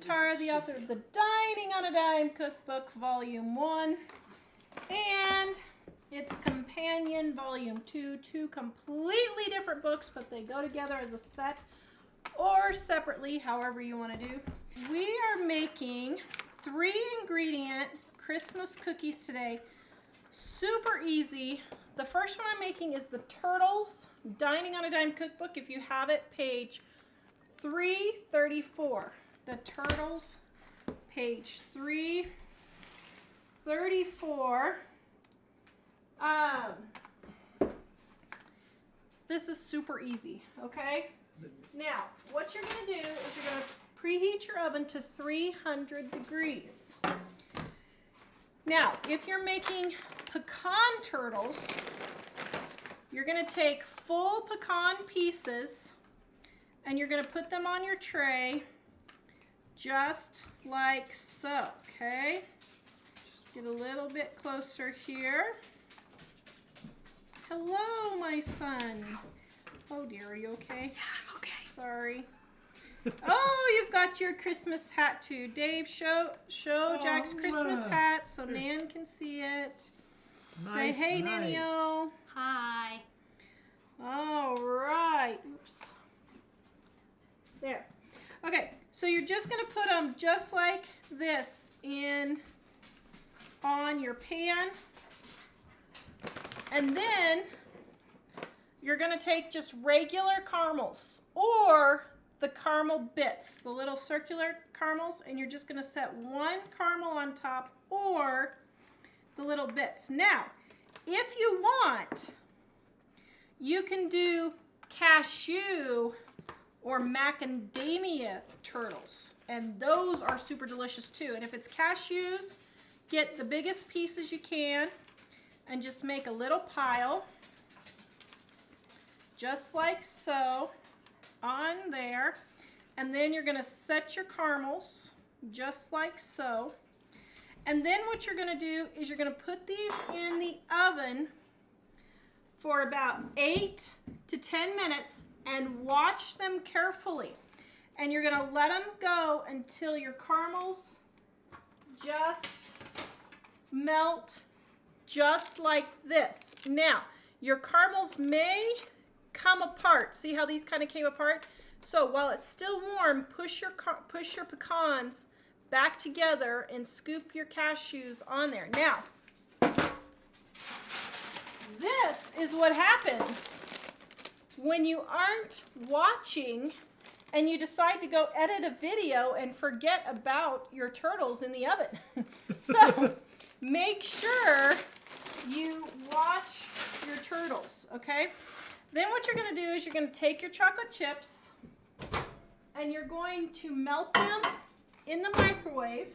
Tara, the author of the Dining on a Dime Cookbook, Volume 1, and its companion, Volume 2. Two completely different books, but they go together as a set or separately, however you want to do. We are making 3-ingredient Christmas cookies today. Super easy. The first one I'm making is the Turtles Dining on a Dime Cookbook. If you have it, page 334. The Turtles, page 334. This is super easy, okay? Now, what you're going to do is you're going to preheat your oven to 300 degrees. Now, if you're making pecan turtles, you're going to take full pecan pieces and you're going to put them on your tray just like so, okay? Get a little bit closer here. Hello, my son. Oh dear, are you okay? Yeah, I'm okay. Sorry. Oh, you've got your Christmas hat too. Dave, show Jack's Christmas hat so Nan can see it. Nice, say hey, nice. Nanny-o. Hi. All right. Oops. There. Okay, so you're just going to put them just like this on your pan. And then you're going to take just regular caramels or the caramel bits, the little circular caramels, and you're just going to set one caramel on top or the little bits. Now, if you want, you can do cashew or macadamia turtles, and those are super delicious too. And if it's cashews, get the biggest pieces you can and just make a little pile just like so on there. And then you're going to set your caramels just like so. And then what you're going to do is you're going to put these in the oven for about 8 to 10 minutes and watch them carefully. And you're going to let them go until your caramels just melt just like this. Now, your caramels may come apart. See how these kind of came apart? So while it's still warm, push your pecans back together and scoop your cashews on there. Now, this is what happens when you aren't watching and you decide to go edit a video and forget about your turtles in the oven. So make sure you watch your turtles, okay? Then what you're going to do is you're going to take your chocolate chips and you're going to melt them in the microwave.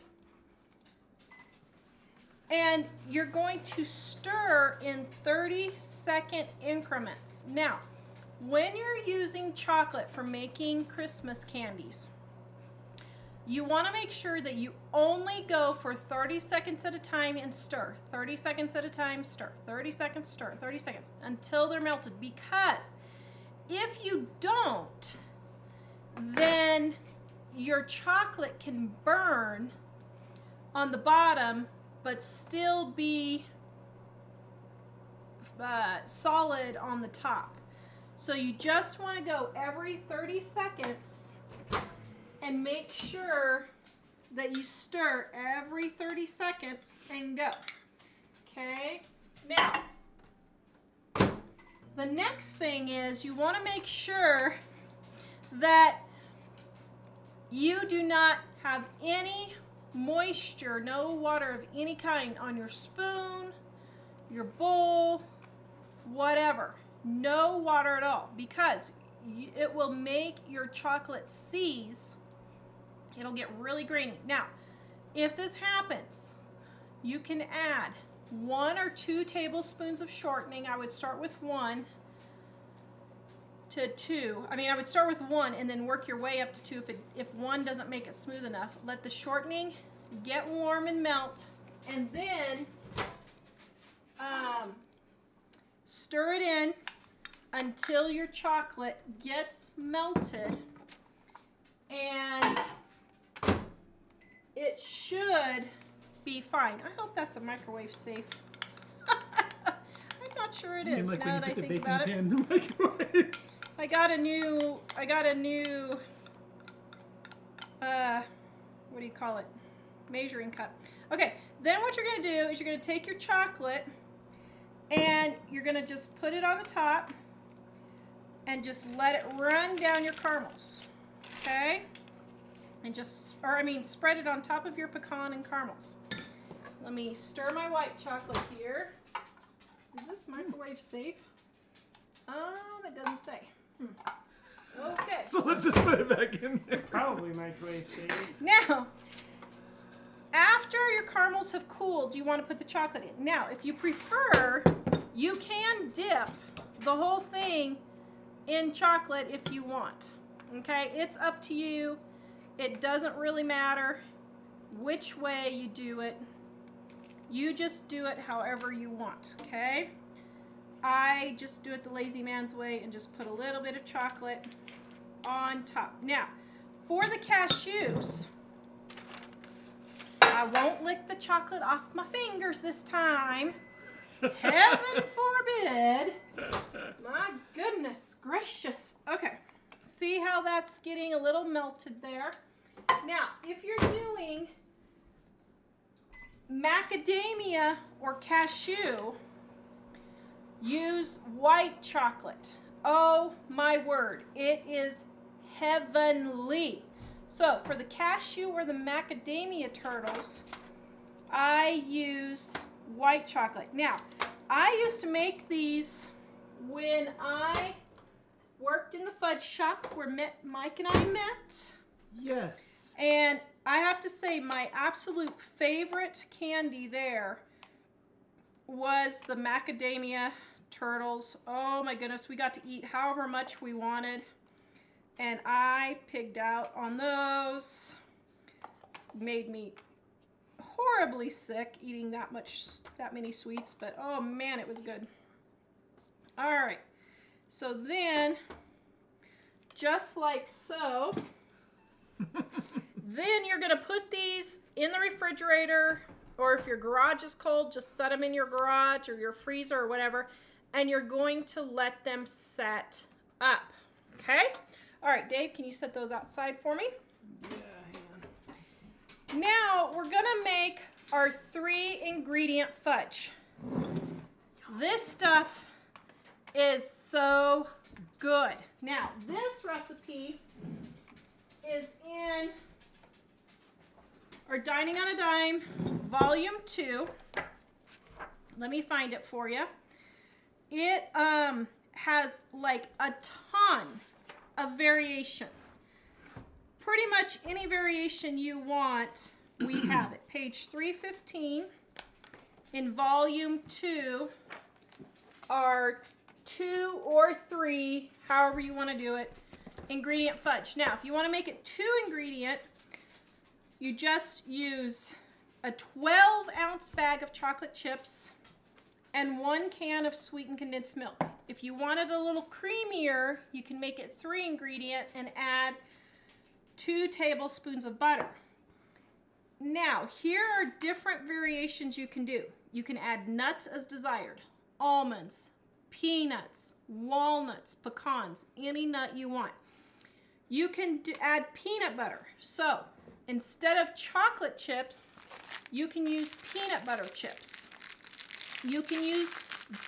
And you're going to stir in 30-second increments. Now, when you're using chocolate for making Christmas candies, you want to make sure that you only go for 30 seconds at a time and stir. 30 seconds at a time, stir. 30 seconds, stir. 30 seconds until they're melted. Because if you don't, then your chocolate can burn on the bottom but still be solid on the top. So you just want to go every 30 seconds and make sure that you stir every 30 seconds and go. Okay? Now, the next thing is you want to make sure that you do not have any moisture, no water of any kind on your spoon, your bowl, whatever. No water at all, because it will make your chocolate seize. It'll get really grainy. Now, if this happens, you can add 1 or 2 tablespoons of shortening. I would start with 1 to 2. I mean, I would start with 1 and then work your way up to 2 if 1 doesn't make it smooth enough. Let the shortening get warm and melt, and then stir it in until your chocolate gets melted. And it should be fine. I hope that's a microwave safe. I'm not sure it is. Like now when you that put I the think bacon about pan it. in the microwave. I got a new what do you call it? Measuring cup. Okay, then what you're gonna do is you're gonna take your chocolate and you're gonna just put it on the top and just let it run down your caramels. Okay? And spread it on top of your pecan and caramels. Let me stir my white chocolate here. Is this microwave safe? It doesn't say. Okay. So let's just put it back in there. Probably microwave safe. Now, after your caramels have cooled, you want to put the chocolate in. Now, if you prefer, you can dip the whole thing in chocolate if you want. Okay? It's up to you. It doesn't really matter which way you do it. You just do it however you want, okay? I just do it the lazy man's way and just put a little bit of chocolate on top. Now, for the cashews, I won't lick the chocolate off my fingers this time. Heaven forbid. My goodness gracious. Okay, see how that's getting a little melted there? Now, if you're doing macadamia or cashew, use white chocolate. Oh my word, it is heavenly. So for the cashew or the macadamia turtles, I use white chocolate. Now, I used to make these when I worked in the fudge shop where Mike and I met. Yes. And I have to say my absolute favorite candy there was the macadamia turtles. Oh my goodness, we got to eat however much we wanted. And I pigged out on those. Made me horribly sick eating that many sweets, but oh man, it was good. All right, so then, just like so, then you're gonna put these in the refrigerator, or if your garage is cold, just set them in your garage or your freezer or whatever, and you're going to let them set up, okay? All right, Dave, can you set those outside for me? Yeah, hang on. Now, we're gonna make our 3-ingredient fudge. This stuff is so good. Now, this recipe is in our Dining on a Dime, Volume 2. Let me find it for you. It has like a ton of variations. Pretty much any variation you want, we have it. Page 315 in Volume 2 are 2 or 3, however you want to do it, ingredient fudge. Now, if you want to make it 2 ingredient, you just use a 12-ounce bag of chocolate chips and 1 can of sweetened condensed milk. If you want it a little creamier, you can make it 3 ingredient and add 2 tablespoons of butter. Now, here are different variations you can do. You can add nuts as desired, almonds, peanuts, walnuts, pecans, any nut you want. You can add peanut butter. So, instead of chocolate chips, you can use peanut butter chips. You can use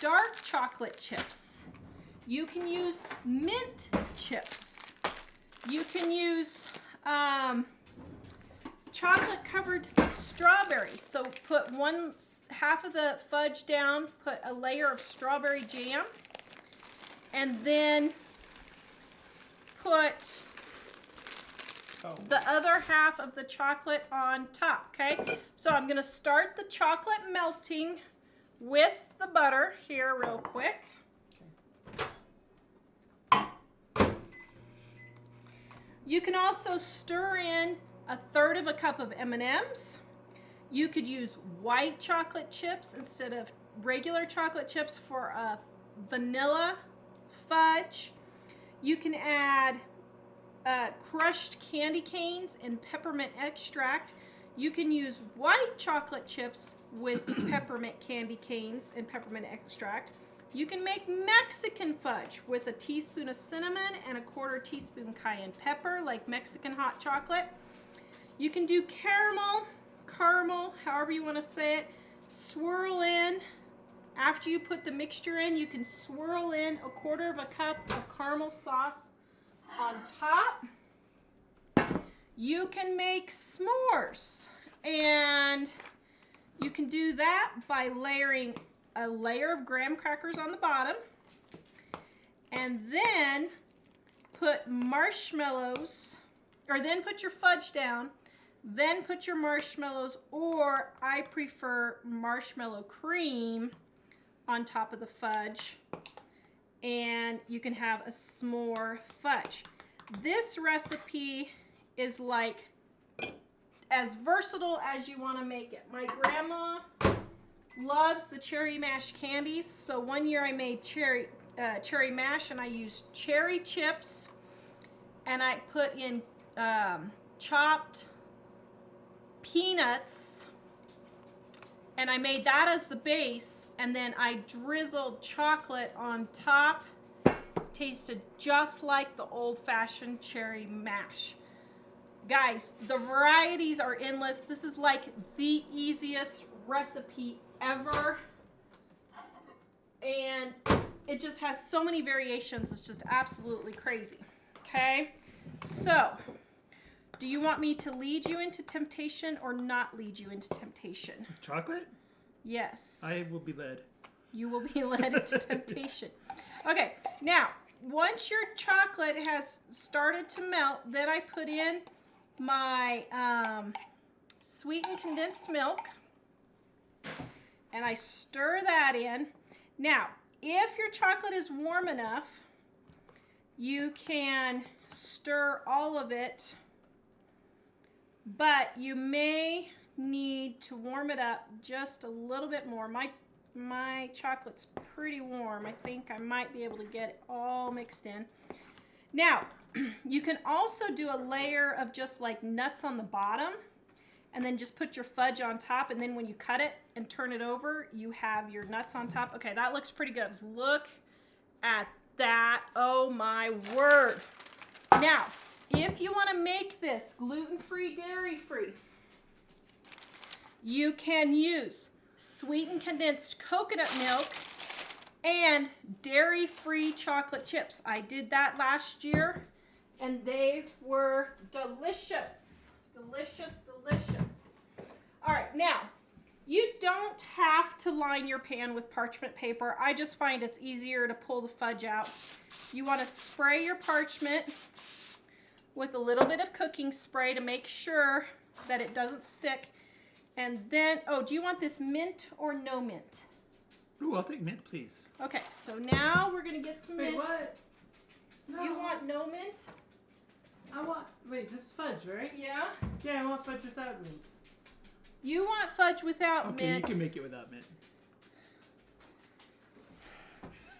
dark chocolate chips. You can use mint chips. You can use chocolate covered strawberries. So put half of the fudge down, put a layer of strawberry jam, and then put the other half of the chocolate on top, okay? So I'm gonna start the chocolate melting with the butter here real quick. You can also stir in 1/3 cup of M&Ms. You could use white chocolate chips instead of regular chocolate chips for a vanilla fudge. You can add crushed candy canes and peppermint extract. You can use white chocolate chips with peppermint candy canes and peppermint extract. You can make Mexican fudge with a teaspoon of cinnamon and a 1/4 teaspoon cayenne pepper, like Mexican hot chocolate. You can do caramel, however you want to say it. Swirl in. After you put the mixture in, you can swirl in a 1/4 cup of caramel sauce on top. You can make s'mores, and you can do that by layering a layer of graham crackers on the bottom, and then put marshmallows, or then put your fudge down, then put your marshmallows, or I prefer marshmallow cream on top of the fudge, and you can have a s'more fudge. This recipe is like as versatile as you want to make it. My grandma loves the cherry mash candies, so one year I made cherry mash, and I used cherry chips, and I put in chopped peanuts, and I made that as the base, and then I drizzled chocolate on top. Tasted just like the old-fashioned cherry mash. Guys, the varieties are endless. This is like the easiest recipe ever, and it just has so many variations. It's just absolutely crazy. Okay, so do you want me to lead you into temptation or not lead you into temptation? Chocolate? Yes. I will be led. You will be led into temptation. Okay, now once your chocolate has started to melt, then I put in my sweetened condensed milk, and I stir that in. Now, if your chocolate is warm enough, you can stir all of it, but you may need to warm it up just a little bit more. My chocolate's pretty warm. I think I might be able to get it all mixed in. Now, you can also do a layer of just like nuts on the bottom, and then just put your fudge on top, and then when you cut it and turn it over, you have your nuts on top. Okay, that looks pretty good. Look at that. Oh my word. Now, if you want to make this gluten-free, dairy-free, you can use sweetened condensed coconut milk and dairy-free chocolate chips. I did that last year, and they were delicious. Delicious, delicious. All right, now, you don't have to line your pan with parchment paper. I just find it's easier to pull the fudge out. You want to spray your parchment with a little bit of cooking spray to make sure that it doesn't stick. And then, oh, do you want this mint or no mint? Ooh, I'll take mint, please. Okay, so now we're going to get some Wait, mint. what? No. You want no mint? Wait, this is fudge, right? Yeah? Yeah, I want fudge without mint. You want fudge without Okay, mint. you can make it without mint.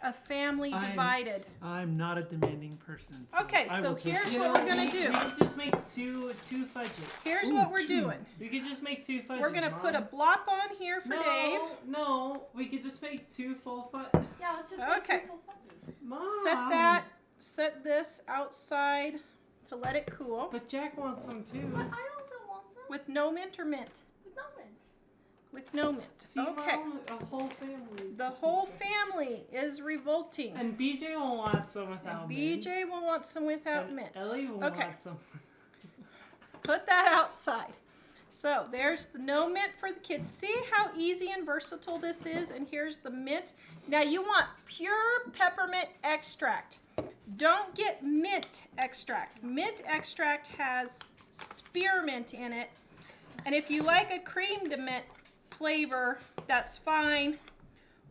A family divided. I'm not a demanding person. Okay, I so will take here's it. what we're going to do. We could just make two fudges. Here's Ooh, what we're 2. doing. We could just make 2 fudges. We're going to put a blop on here for Dave. No, we could just make 2 full fudges. Yeah, let's just make Okay. 2 full fudges. Mom. Set this outside to let it cool. But Jack wants some too. But I also want some With no mint or mint? with no mint. With no mint. See, Okay. Mom, a whole family. The whole family is revolting. And BJ will want some without mint. BJ will want some without And mint. Ellie will Okay. want some. Put that outside. So there's the no mint for the kids. See how easy and versatile this is? And here's the mint. Now you want pure peppermint extract. Don't get mint extract. Mint extract has spearmint in it. And if you like a creamed mint flavor, that's fine.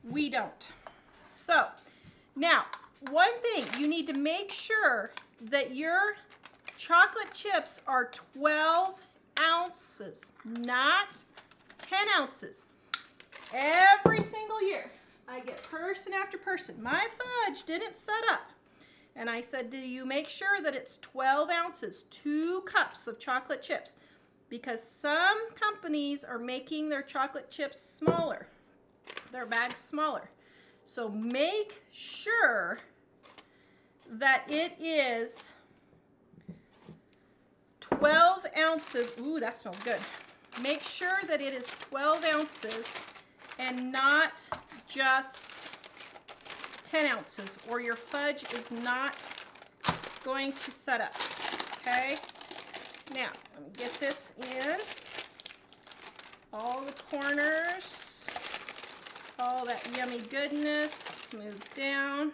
We don't. So now, one thing, you need to make sure that your chocolate chips are 12 ounces, not 10 ounces. Every single year, I get person after person. My fudge didn't set up. And I said, do you make sure that it's 12 ounces, 2 cups of chocolate chips? because some companies are making their chocolate chips smaller, their bags smaller. So make sure that it is 12 ounces. Ooh, that smells good. Make sure that it is 12 ounces and not just 10 ounces, or your fudge is not going to set up. Okay? Now, let me get this in. All the corners, all that yummy goodness, smooth down,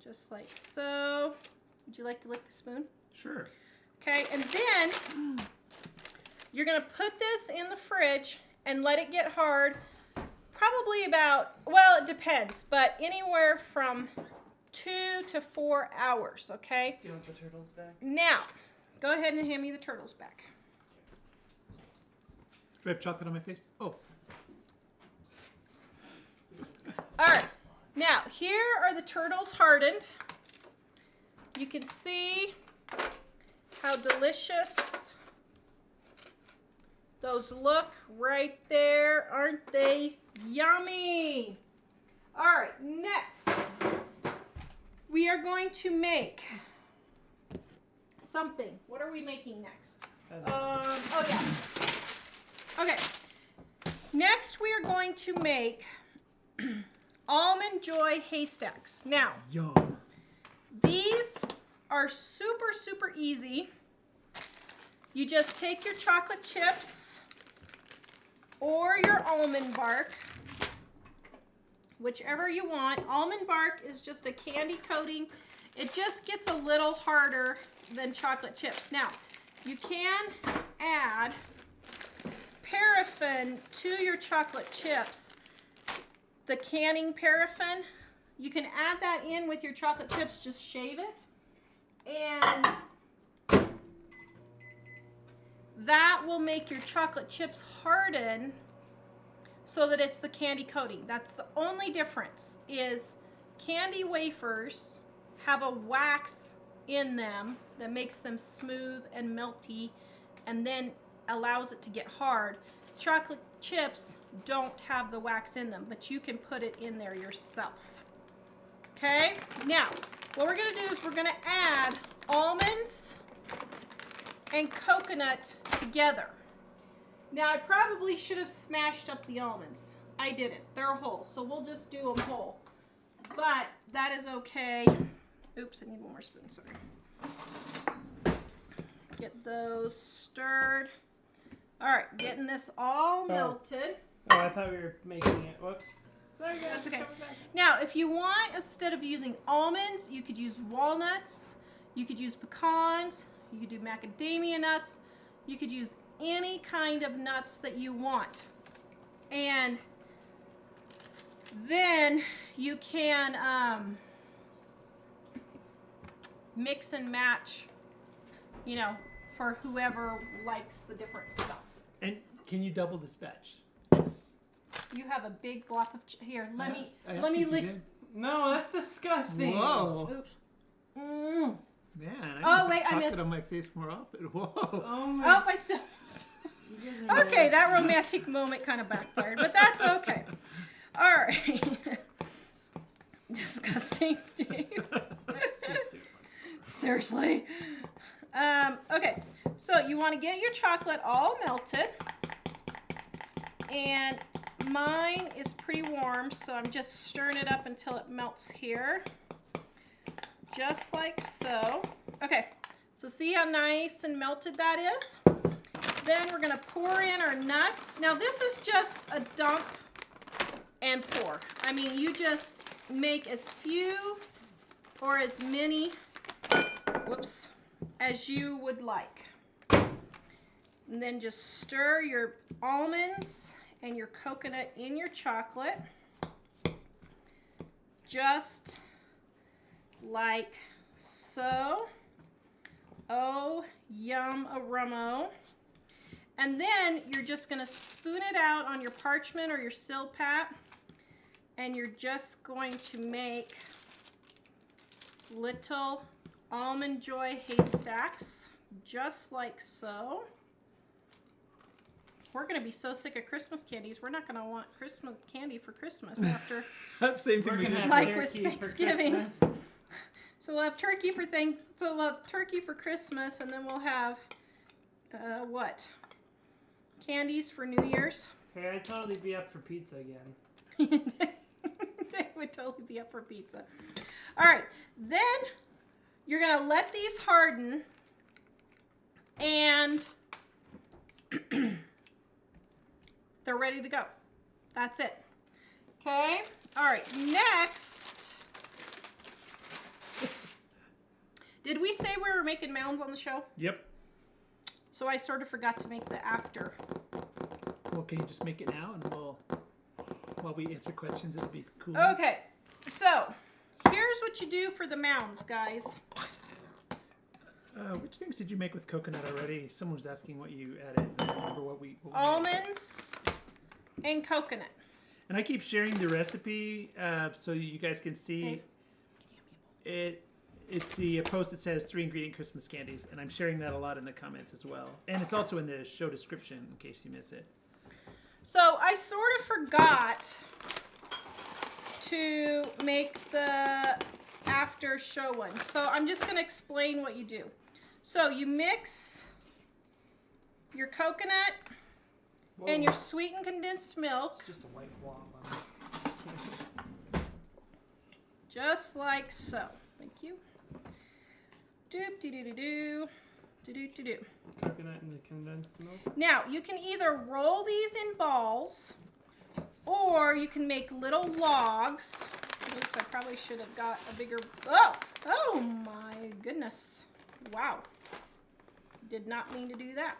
just like so. Would you like to lick the spoon? Sure. Okay, and then you're gonna put this in the fridge and let it get hard, probably about, well, it depends, but anywhere from 2 to 4 hours, okay? Do you want the turtles back? Now, go ahead and hand me the turtles back. Do I have chocolate on my face? Oh. All right, now here are the turtles hardened. You can see how delicious those look right there. Aren't they yummy? All right, next we are going to make something. What are we making next? Oh yeah. Okay. Next we are going to make Almond Joy haystacks. Now, Yum. these are super, super easy. You just take your chocolate chips or your almond bark, whichever you want. Almond bark is just a candy coating. It just gets a little harder than chocolate chips. Now, you can add paraffin to your chocolate chips. The canning paraffin, you can add that in with your chocolate chips, just shave it. And that will make your chocolate chips harden so that it's the candy coating. That's the only difference, is candy wafers have a wax in them that makes them smooth and melty and then allows it to get hard. Chocolate chips don't have the wax in them, but you can put it in there yourself. Okay, now what we're gonna do is we're gonna add almonds and coconut together. Now I probably should have smashed up the almonds. I didn't, they're whole, so we'll just do them whole. But that is okay. Oops, I need one more spoon, sorry. Get those stirred. All right, getting this all melted. Oh, I thought we were making it. Whoops. Sorry, guys. That's okay. Coming back. Now, if you want, instead of using almonds, you could use walnuts, you could use pecans, you could do macadamia nuts, you could use any kind of nuts that you want. And then you can mix and match, you know, for whoever likes the different stuff. And can you double this batch? You have a big block of here. Let me I asked let me you if you lick. did. No, that's disgusting. Whoa. Oops. Mm. Man, I Oh, need to wait, put I chocolate missed. on my face more often. Whoa. Oh my. Oh, I still. You guys are Okay, that romantic moment kind of backfired, but that's okay. All right. Disgusting, Dave. Seriously. Okay, so you want to get your chocolate all melted, and mine is pretty warm, so I'm just stirring it up until it melts here, just like so. Okay, so see how nice and melted that is? Then we're gonna pour in our nuts. Now this is just a dump and pour. I mean, you just make as few or as many, whoops, as you would like. And then just stir your almonds and your coconut in your chocolate, just like so. Oh, yum a rummo. And then you're just gonna spoon it out on your parchment or your Silpat, and you're just going to make little Almond Joy haystacks, just like so. we're going to be so sick of Christmas candies. We're not going to want Christmas candy for Christmas after. That's the same thing We're we gonna did. have Like with turkey for Thanksgiving. Christmas. So we'll have turkey for turkey for Christmas, and then we'll have what? Candies for New Year's. Hey, I'd totally be up for pizza again. They would totally be up for pizza. All right, then you're gonna let these harden, and they're ready to go. That's it. Okay. All right. Next, did we say we were making mounds on the show? Yep. So I sort of forgot to make the after. Well, can you just make it now, and while we answer questions, it'll be cool. Okay. So here's what you do for the mounds, guys. Which things did you make with coconut already? Someone was asking what you added. I don't remember what we made. Almonds and coconut. And I keep sharing the recipe so you guys can see it. It's the post that says 3 ingredient Christmas candies, and I'm sharing that a lot in the comments as well. And it's also in the show description in case you miss it. So I sort of forgot to make the after show one. So I'm just going to explain what you do. So you mix your coconut Whoa. and your sweetened condensed milk, It's just a white blob on it. just like so. Thank you. Doop doo doo doo doo. Doo doo doo doo. Coconut and the condensed milk. Now, you can either roll these in balls, or you can make little logs. Oops, I probably should have got a bigger... Oh my goodness. Wow. Did not mean to do that.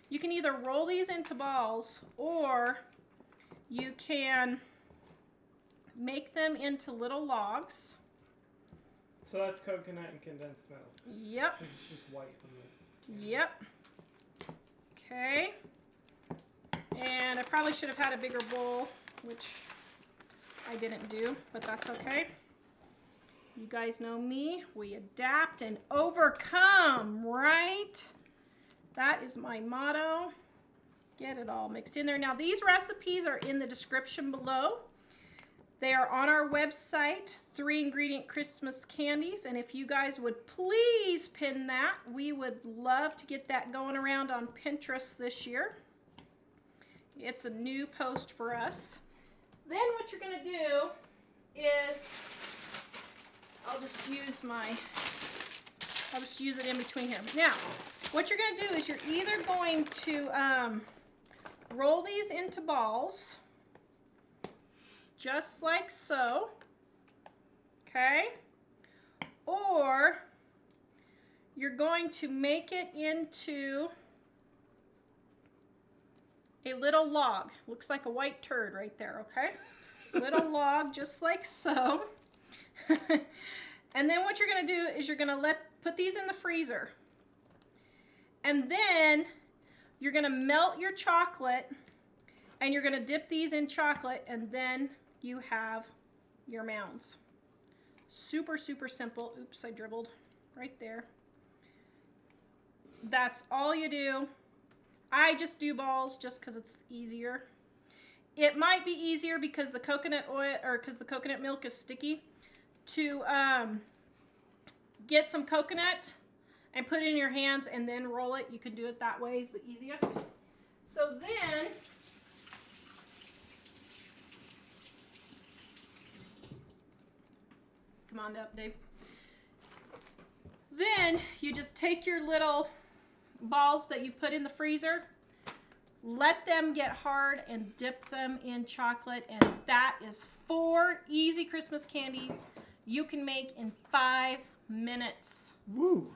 You can either roll these into balls, or you can make them into little logs. So that's coconut and condensed milk. Yep. It's just white from the Yep. Okay. And I probably should have had a bigger bowl, which I didn't do, but that's okay. You guys know me. We adapt and overcome, right? That is my motto. Get it all mixed in there. Now, these recipes are in the description below. They are on our website, 3 ingredient Christmas candies. And if you guys would please pin that, we would love to get that going around on Pinterest this year. It's a new post for us. Then what you're going to do is, I'll just use it in between here. Now, what you're going to do is you're either going to roll these into balls, just like so, okay? Or you're going to make it into a little log. Looks like a white turd right there, okay? Little log, just like so. And then what you're gonna do is you're gonna put these in the freezer. And then you're gonna melt your chocolate, and you're gonna dip these in chocolate, and then you have your mounds. Super, super simple. Oops, I dribbled right there. That's all you do. I just do balls just because it's easier. It might be easier because the coconut oil, or because the coconut milk is sticky, to get some coconut and put it in your hands and then roll it. You can do it that way, is the easiest. So then, come on up, Dave. Then you just take your little balls that you've put in the freezer, let them get hard, and dip them in chocolate, and that is 4 easy Christmas candies you can make in 5 minutes. Woo!